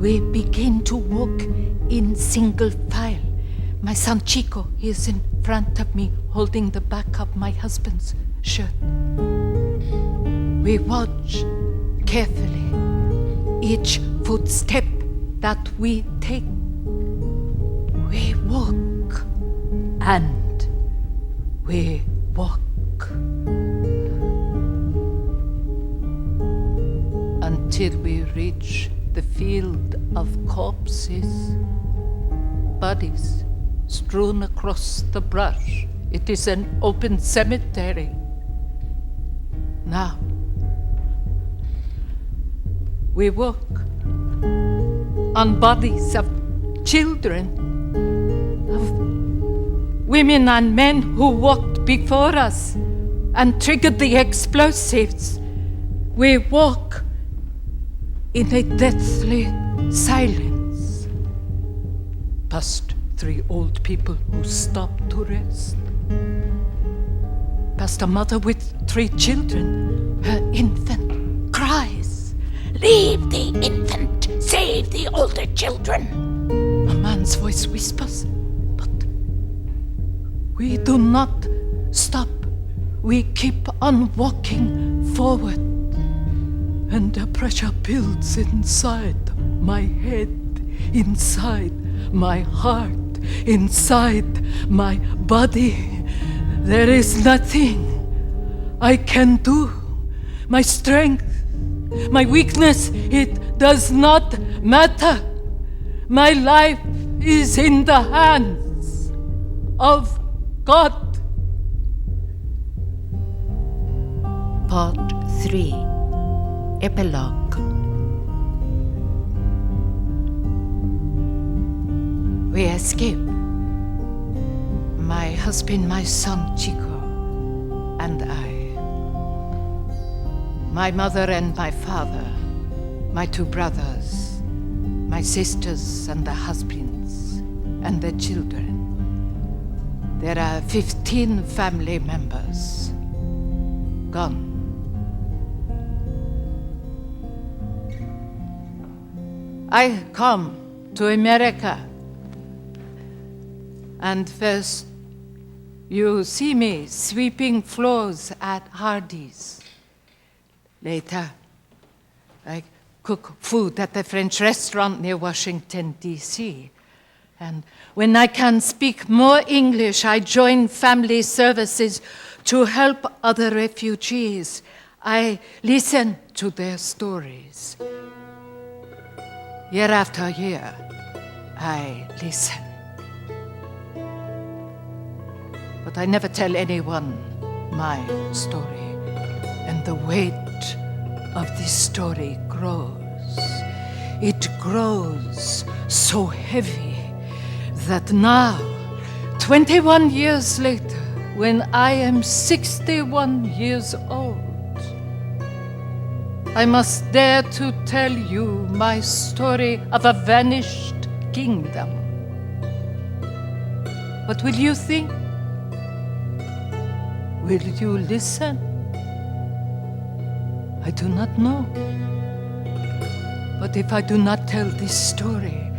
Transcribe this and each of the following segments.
We begin to walk in single file. My son Chico is in front of me, holding the back of my husband's shirt. We watch carefully each footstep that we take. We walk and we walk until we reach the field of corpses, bodies strewn across the brush. It is an open cemetery. Now, we walk on bodies of children, of women and men who walked before us and triggered the explosives. We walk in a deathly silence, past 3 old people who stopped to rest, past a mother with 3 children. Her infant cries, "Leave the infant, save the older children." A man's voice whispers, but we do not stop. We keep on walking forward. And the pressure builds inside my head, inside my heart, inside my body. There is nothing I can do. My strength, my weakness, it does not matter. My life is in the hands of God. Part 3. Epilogue. We escape. My husband, my son Chico, and I. My mother and my father, my 2 brothers, my sisters and their husbands, and their children. There are 15 family members gone. I come to America, and first you see me sweeping floors at Hardee's. Later, I cook food at a French restaurant near Washington, D.C. And when I can speak more English, I join family services to help other refugees. I listen to their stories. Year after year, I listen. But I never tell anyone my story. And the weight of this story grows. It grows so heavy that now, 21 years later, when I am 61 years old, I must dare to tell you my story of a vanished kingdom. What will you think? Will you listen? I do not know. But if I do not tell this story,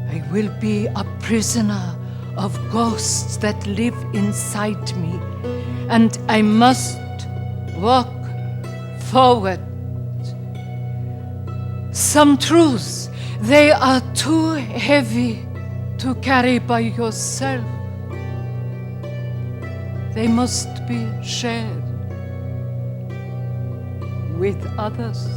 I will be a prisoner of ghosts that live inside me, and I must walk forward. Some truths, they are too heavy to carry by yourself. They must be shared with others.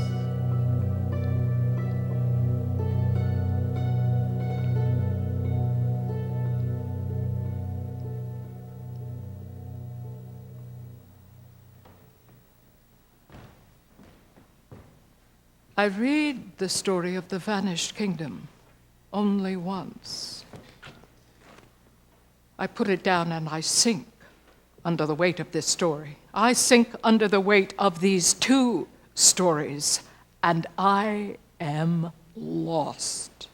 I read the story of the vanished kingdom only once. I put it down and I sink under the weight of this story. I sink under the weight of these 2 stories, and I am lost.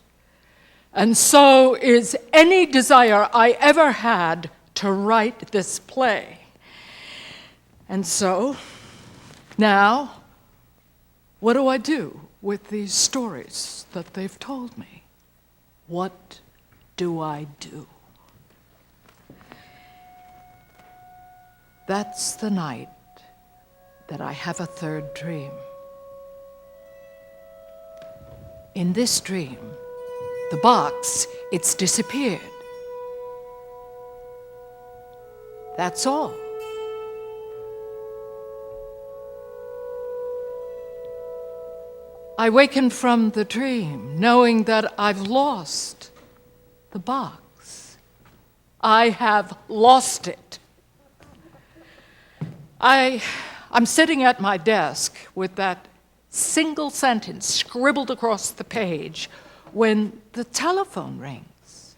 And so is any desire I ever had to write this play. And so, now, what do? with these stories that they've told me. What do I do? That's the night that I have a third dream. In this dream, the box, it's disappeared. That's all. I waken from the dream knowing that I've lost the box. I have lost it. I'm sitting at my desk with that single sentence scribbled across the page when the telephone rings.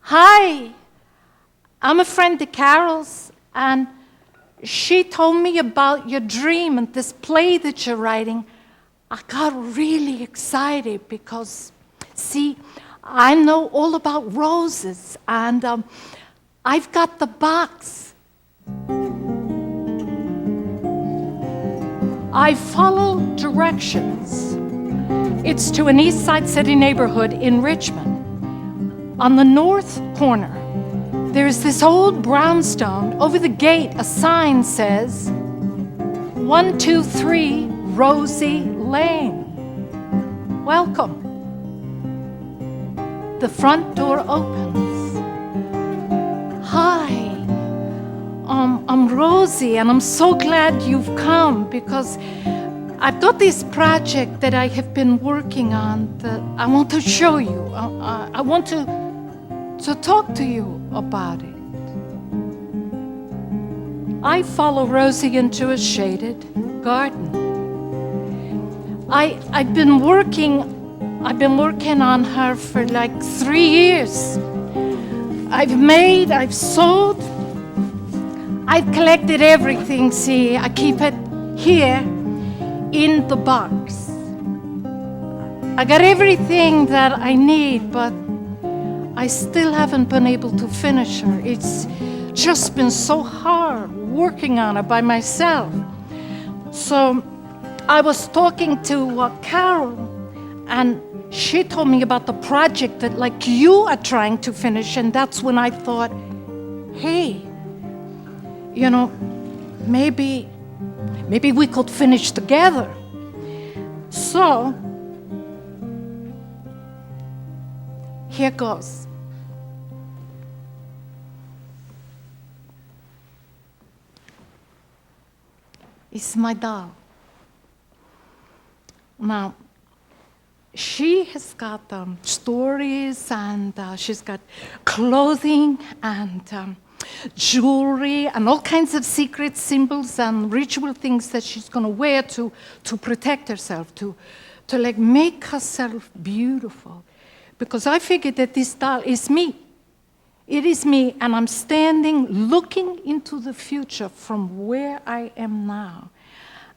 Hi, I'm a friend of Carol's, and she told me about your dream and this play that you're writing. I got really excited because, see, I know all about roses, and I've got the box. I follow directions. It's to an East Side City neighborhood in Richmond. On the north corner, there's this old brownstone. Over the gate, a sign says, 123 Rosie Lane. Welcome. The front door opens. Hi. I'm Rosie, and I'm so glad you've come because I've got this project that I have been working on that I want to show you. I want to talk to you about it. I follow Rosie into a shaded garden. I've been working on her for like 3 years. I've sold, I've collected everything. See, I keep it here in the box. I got everything that I need, but I still haven't been able to finish her. It's just been so hard working on it by myself. So I was talking to Carol, and she told me about the project that like you are trying to finish, and that's when I thought, hey, you know, maybe we could finish together. So here goes. It's my doll. Now, she has got stories, and she's got clothing and jewelry and all kinds of secret symbols and ritual things that she's going to wear to protect herself, to like make herself beautiful. Because I figured that this doll is me. It is me, and I'm standing looking into the future from where I am now.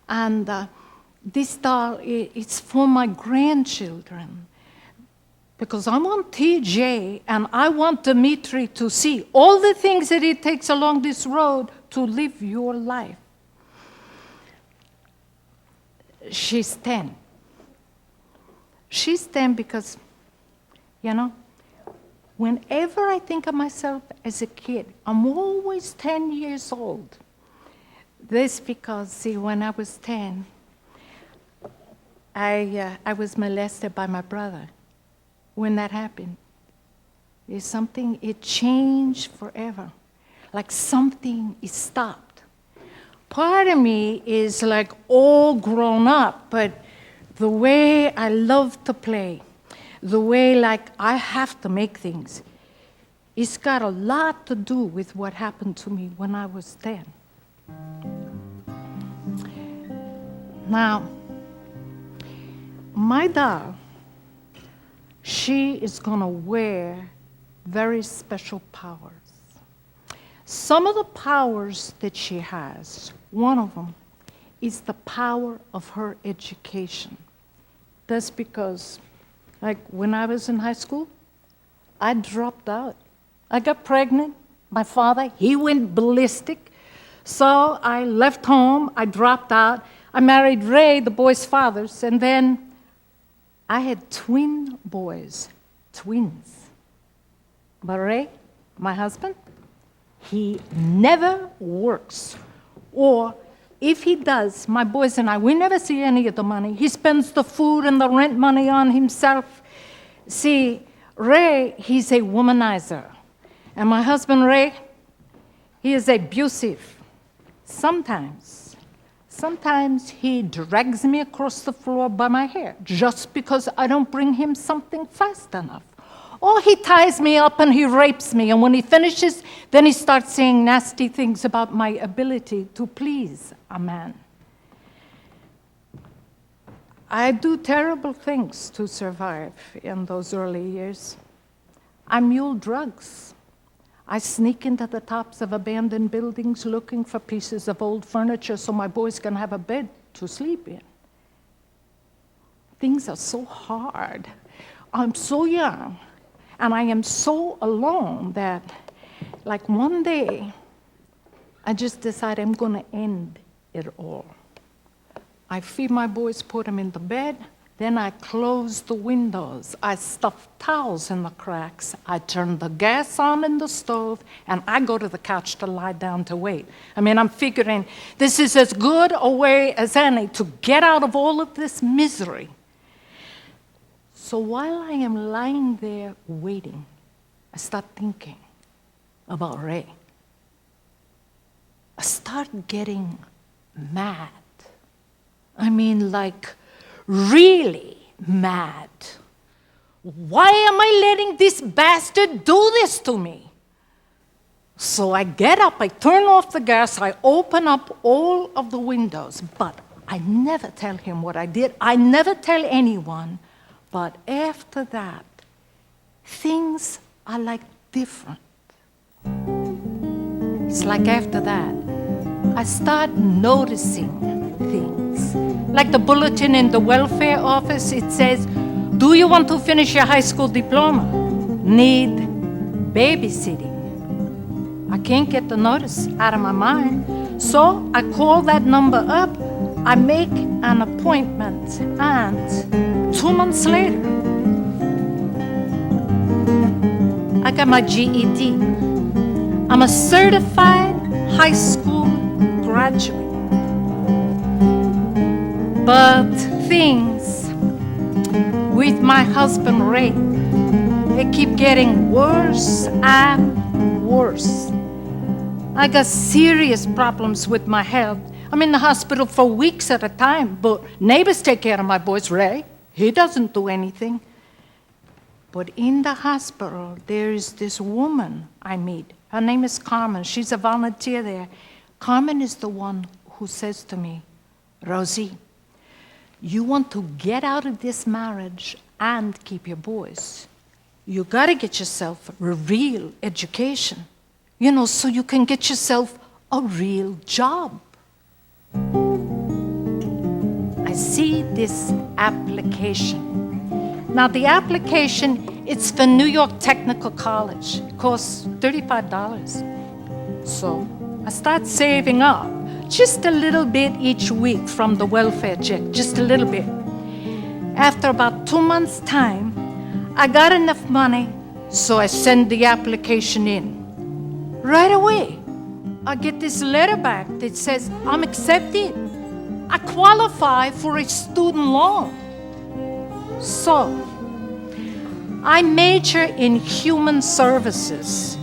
And this doll, it's for my grandchildren. Because I want TJ and I want Dimitri to see all the things that it takes along this road to live your life. She's 10. She's 10 because, you know, whenever I think of myself as a kid, I'm always 10 years old. This because, see, when I was 10, I was molested by my brother. When that happened, it changed forever. Like something is stopped. Part of me is like all grown up, but the way I love to play, the way like I have to make things, it's got a lot to do with what happened to me when I was 10. Now, my doll, she is going to wear very special powers. Some of the powers that she has, one of them is the power of her education. That's because, like when I was in high school, I dropped out. I got pregnant. My father, he went ballistic. So I left home, I dropped out. I married Ray, the boys' father, and then I had twin boys, twins. But Ray, my husband, he never works. Or if he does, my boys and I, we never see any of the money. He spends the food and the rent money on himself. See, Ray, he's a womanizer. And my husband, Ray, he is abusive. Sometimes he drags me across the floor by my hair just because I don't bring him something fast enough. Or he ties me up and he rapes me, and when he finishes, then he starts saying nasty things about my ability to please a man. I do terrible things to survive in those early years. I mule drugs. I sneak into the tops of abandoned buildings looking for pieces of old furniture so my boys can have a bed to sleep in. Things are so hard. I'm so young, and I am so alone that, like one day, I just decide I'm going to end it all. I feed my boys, put them in the bed, then I close the windows. I stuff towels in the cracks. I turn the gas on in the stove, and I go to the couch to lie down to wait. I mean, I'm figuring this is as good a way as any to get out of all of this misery. So while I am lying there waiting, I start thinking about Ray. I start getting mad. I mean, like, really mad. Why am I letting this bastard do this to me? So I get up, I turn off the gas, I open up all of the windows, but I never tell him what I did. I never tell anyone. But after that, things are like different. It's like after that, I start noticing things. Like the bulletin in the welfare office, it says, do you want to finish your high school diploma? Need babysitting. I can't get the notice out of my mind. So I call that number up, I make an appointment, and 2 months later, I got my GED. I'm a certified high school graduate. But things with my husband Ray, they keep getting worse and worse. I got serious problems with my health. I'm in the hospital for weeks at a time, but neighbors take care of my boys. Ray, he doesn't do anything. But in the hospital, there is this woman I meet. Her name is Carmen. She's a volunteer there. Carmen is the one who says to me, Rosie, you want to get out of this marriage and keep your boys. You got to get yourself a real education, so you can get yourself a real job. I see this application. Now, the application, it's for New York Technical College. It costs $35. So I start saving up just a little bit each week from the welfare check, just a little bit. After about 2 months' time, I got enough money, so I send the application in. Right away, I get this letter back that says, I'm accepted. I qualify for a student loan. So, I major in human services.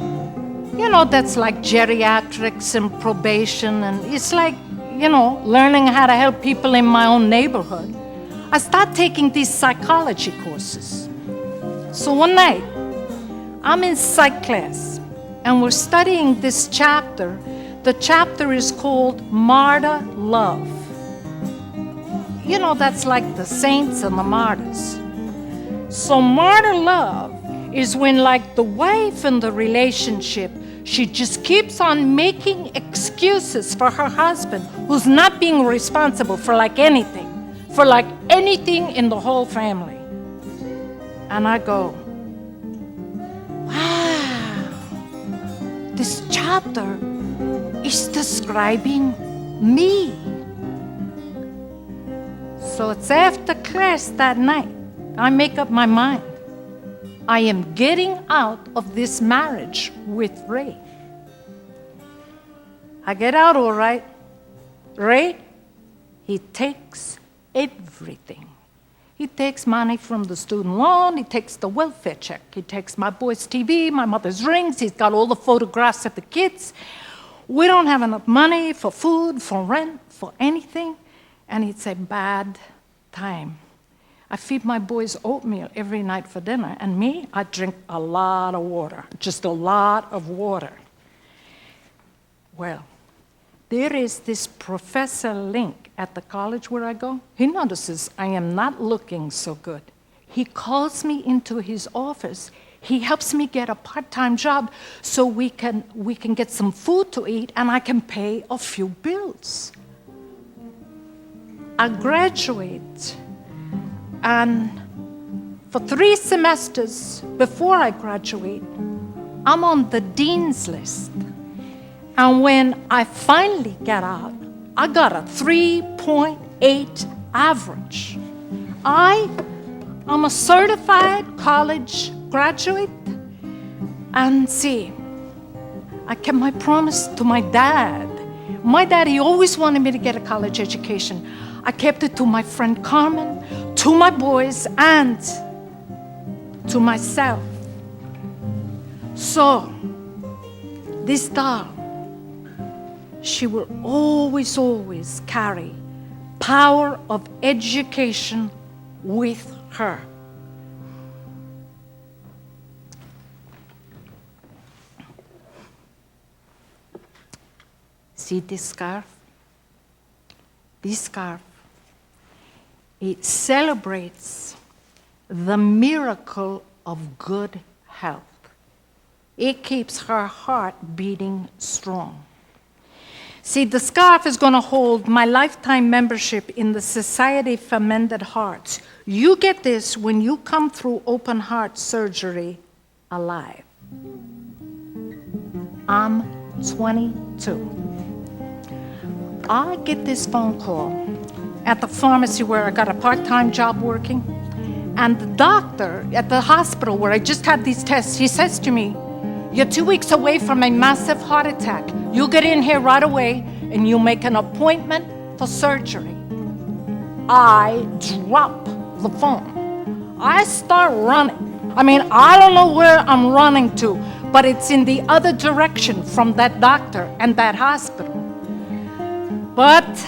That's like geriatrics and probation, and it's like, learning how to help people in my own neighborhood. I start taking these psychology courses. So one night, I'm in psych class, and we're studying this chapter. The chapter is called Martyr Love. That's like the saints and the martyrs. So martyr love is when, like, the wife in the relationship, she just keeps on making excuses for her husband, who's not being responsible for anything in the whole family. And I go, wow, this chapter is describing me. So it's after class that night. I make up my mind. I am getting out of this marriage with Ray. I get out all right. Ray, he takes everything. He takes money from the student loan. He takes the welfare check. He takes my boy's TV, my mother's rings. He's got all the photographs of the kids. We don't have enough money for food, for rent, for anything. And it's a bad time. I feed my boys oatmeal every night for dinner. And me, I drink a lot of water, just a lot of water. Well, there is this Professor Link at the college where I go. He notices I am not looking so good. He calls me into his office. He helps me get a part-time job so we can get some food to eat and I can pay a few bills. I graduate, and for 3 semesters before I graduate, I'm on the dean's list. And when I finally get out, I got a 3.8 average. I'm a certified college graduate. And see, I kept my promise to my dad. My dad, he always wanted me to get a college education. I kept it to my friend Carmen, to my boys, and to myself. So, this doll, she will always, always carry power of education with her. See this scarf? This scarf, it celebrates the miracle of good health. It keeps her heart beating strong. See, the scarf is going to hold my lifetime membership in the Society for Mended Hearts. You get this when you come through open heart surgery alive. I'm 22. I get this phone call at the pharmacy where I got a part-time job working, and the doctor at the hospital where I just had these tests, he says to me, "You're 2 weeks away from a massive heart attack. You get in here right away and you make an appointment for surgery." I drop the phone. I start running. I mean, I don't know where I'm running to, but it's in the other direction from that doctor and that hospital. But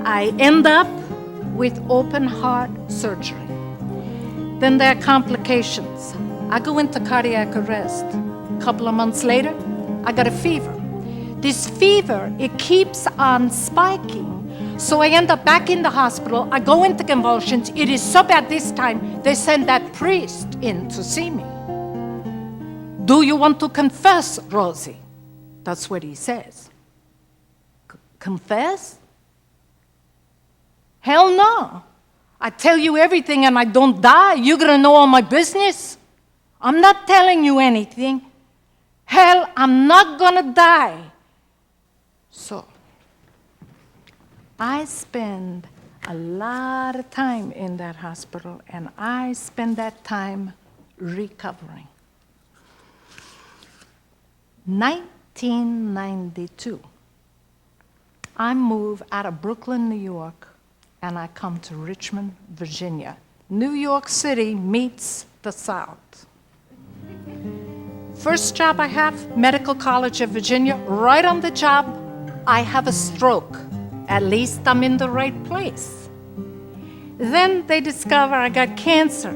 I end up with open heart surgery. Then there are complications. I go into cardiac arrest. A couple of months later, I got a fever. This fever, it keeps on spiking. So I end up back in the hospital. I go into convulsions. It is so bad this time, they send that priest in to see me. "Do you want to confess, Rosie?" That's what he says. Confess? Hell no. I tell you everything and I don't die. You're going to know all my business? I'm not telling you anything. Hell, I'm not going to die. So, I spend a lot of time in that hospital, and I spend that time recovering. 1992. I move out of Brooklyn, New York, and I come to Richmond, Virginia. New York City meets the South. First job I have, Medical College of Virginia. Right on the job, I have a stroke. At least I'm in the right place. Then they discover I got cancer,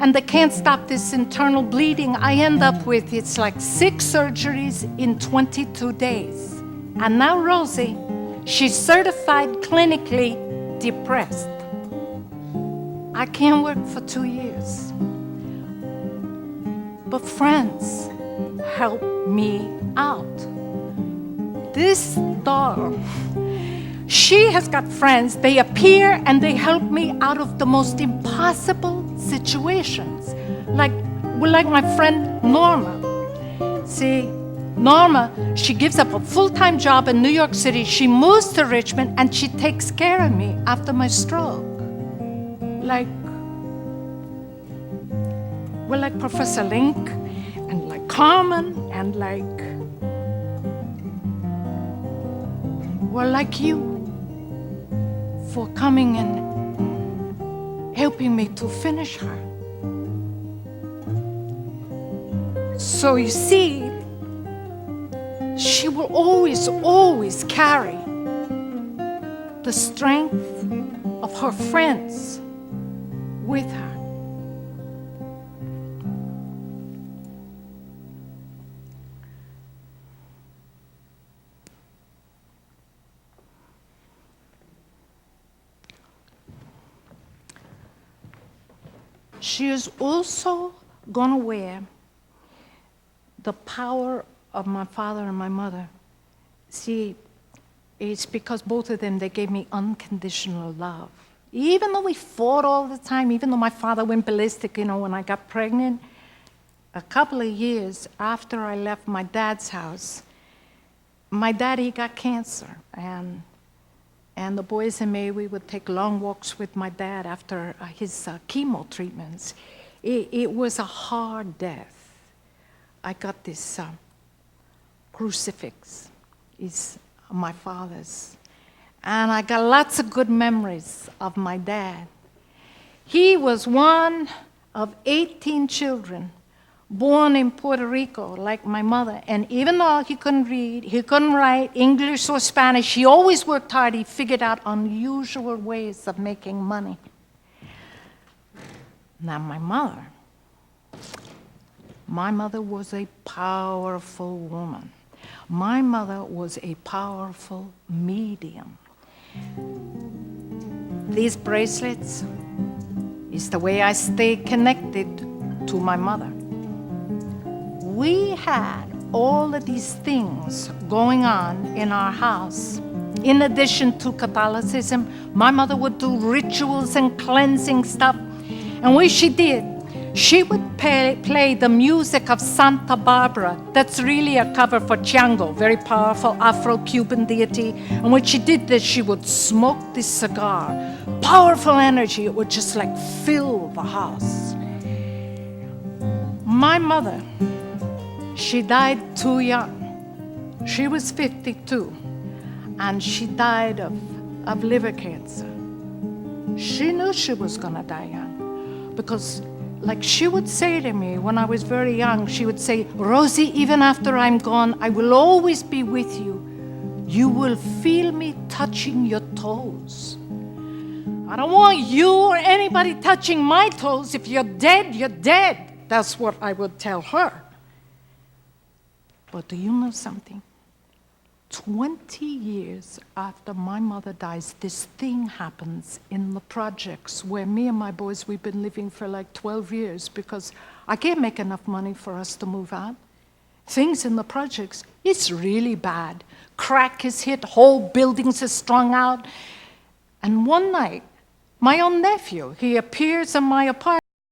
and they can't stop this internal bleeding. I end up with, it's like 6 surgeries in 22 days. And now Rosie, she's certified clinically depressed. I can't work for 2 years. But friends help me out. This doll, she has got friends. They appear and they help me out of the most impossible situations. Like my friend Norma. See, Norma, she gives up a full-time job in New York City. She moves to Richmond and she takes care of me after my stroke. Like We're like Professor Link and like Carmen and we're like you for coming and helping me to finish her. So you see, she will always, always carry the strength of her friends with her. She is also going to wear the power of my father and my mother. See, it's because both of them, they gave me unconditional love. Even though we fought all the time, even though my father went ballistic, when I got pregnant, a couple of years after I left my dad's house, my daddy got cancer. And the boys and me, we would take long walks with my dad after his chemo treatments. It was a hard death. I got this crucifix. It's my father's. And I got lots of good memories of my dad. He was one of 18 children born in Puerto Rico, like my mother. And even though he couldn't read, he couldn't write English or Spanish, he always worked hard. He figured out unusual ways of making money. Now, my mother was a powerful woman. My mother was a powerful medium. These bracelets is the way I stay connected to my mother. We had all of these things going on in our house. In addition to Catholicism, my mother would do rituals and cleansing stuff. And what she did, she would play the music of Santa Barbara. That's really a cover for Chango, very powerful Afro-Cuban deity. And when she did this, she would smoke this cigar. Powerful energy, it would just like fill the house. My mother, she died too young. She was 52, and she died of liver cancer. She knew she was gonna die young, because like she would say to me when I was very young, she would say, "Rosie, even after I'm gone, I will always be with you. You will feel me touching your toes. I don't want you or anybody touching my toes. If you're dead, you're dead." That's what I would tell her. But do you know something? 20 years after my mother dies, this thing happens in the projects where me and my boys, we've been living for like 12 years because I can't make enough money for us to move out. Things in the projects, it's really bad. Crack is hit, whole buildings are strung out. And one night, my own nephew, he appears in my apartment.